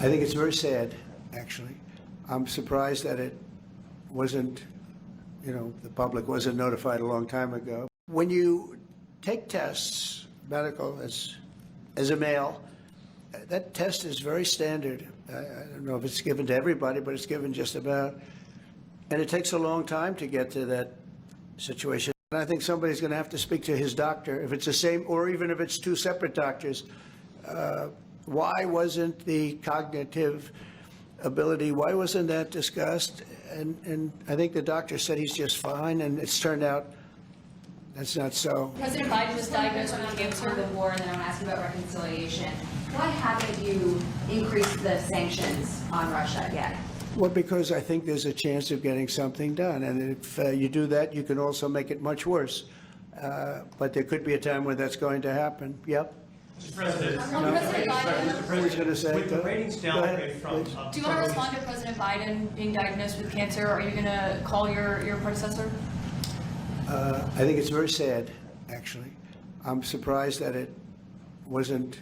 I think it's very sad, actually. I'm surprised that it wasn't, the public wasn't notified a long time ago. When you take tests, medical, as a male, that test is very standard. I don't know if it's given to everybody, but it's given just about. And it takes a long time to get to that situation. And I think somebody's going to have to speak to his doctor, if it's the same, or even if it's two separate doctors. Why wasn't the cognitive ability, why wasn't that discussed? And I think the doctor said he's just fine, and it's turned out that's not so. President Biden was diagnosed with cancer before, and then I want to ask you about reconciliation. Why haven't you increased the sanctions on Russia yet? Well, because I think there's a chance of getting something done. And if you do that, you can also make it much worse. But there could be a time when that's going to happen. Yep. Mr. President, President Biden, Who's going to say with the ratings downgrade from... do you want to respond to President Biden being diagnosed with cancer? Are you going to call your predecessor? I think it's very sad, actually. I'm surprised that it wasn't,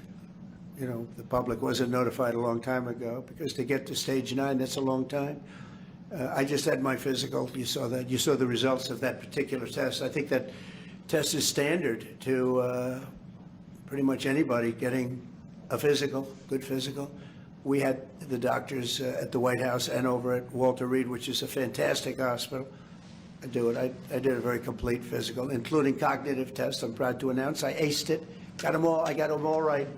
the public wasn't notified a long time ago, because to get to stage 9, that's a long time. I just had my physical. You saw that. You saw the results of that particular test. I think that test is standard to pretty much anybody getting a physical, good physical. We had the doctors at the White House and over at Walter Reed, which is a fantastic hospital, do it. I did a very complete physical, including cognitive tests. I'm proud to announce I aced it. Got them all. I got them all right.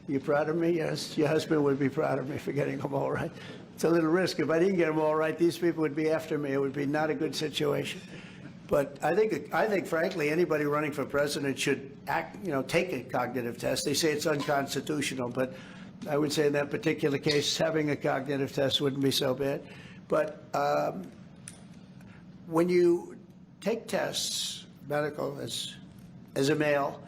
You proud of me? Yes. Your husband would be proud of me for getting them all right. It's a little risk. If I didn't get them all right, these people would be after me. It would be not a good situation. But I think, frankly, anybody running for president should take a cognitive test. They say it's unconstitutional, but I would say in that particular case, having a cognitive test wouldn't be so bad. But when you take tests, medical, as a male,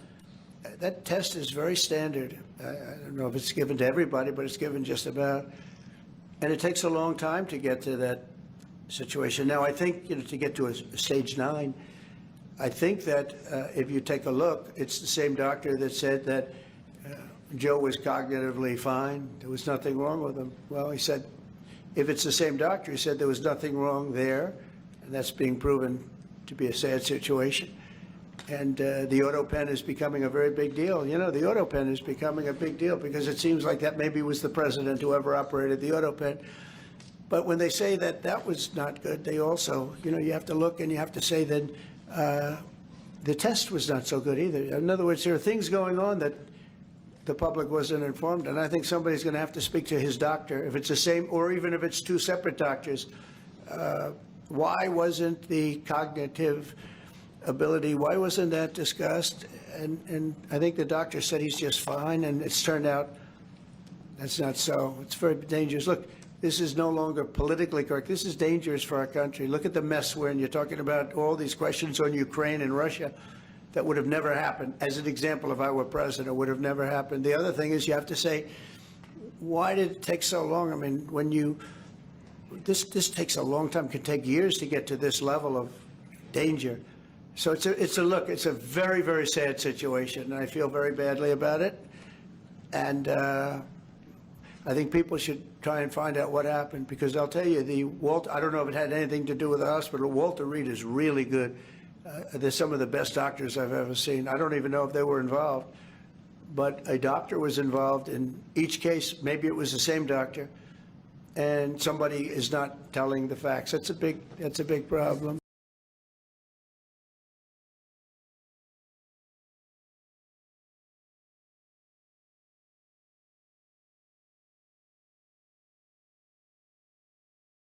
that test is very standard. I don't know if it's given to everybody, but it's given just about. And it takes a long time to get to that situation. Now, I think, to get to a stage 9, I think that if you take a look, it's the same doctor that said that Joe was cognitively fine. There was nothing wrong with him. Well, he said, if it's the same doctor, he said there was nothing wrong there, and that's being proven to be a sad situation. And the auto pen is becoming a very big deal. The auto pen is becoming a big deal because it seems like that maybe was the president who ever operated the auto pen. But when they say that that was not good, they also, you have to look and you have to say that the test was not so good either. In other words, there are things going on that the public wasn't informed, and I think somebody's going to have to speak to his doctor, if it's the same, or even if it's two separate doctors. Why wasn't the cognitive ability, why wasn't that discussed? And I think the doctor said he's just fine, and it's turned out that's not so. It's very dangerous. Look, this is no longer politically correct. This is dangerous for our country. Look at the mess we're in. You're talking about all these questions on Ukraine and Russia that would have never happened. As an example, if I were president, would have never happened. The other thing is you have to say, why did it take so long? I mean, this takes a long time. It can take years to get to this level of danger. So it's a very, very sad situation, and I feel very badly about it. And I think people should try and find out what happened, because I'll tell you, I don't know if it had anything to do with the hospital. Walter Reed is really good. They're some of the best doctors I've ever seen. I don't even know if they were involved, but a doctor was involved in each case. Maybe it was the same doctor, and somebody is not telling the facts. That's a big problem.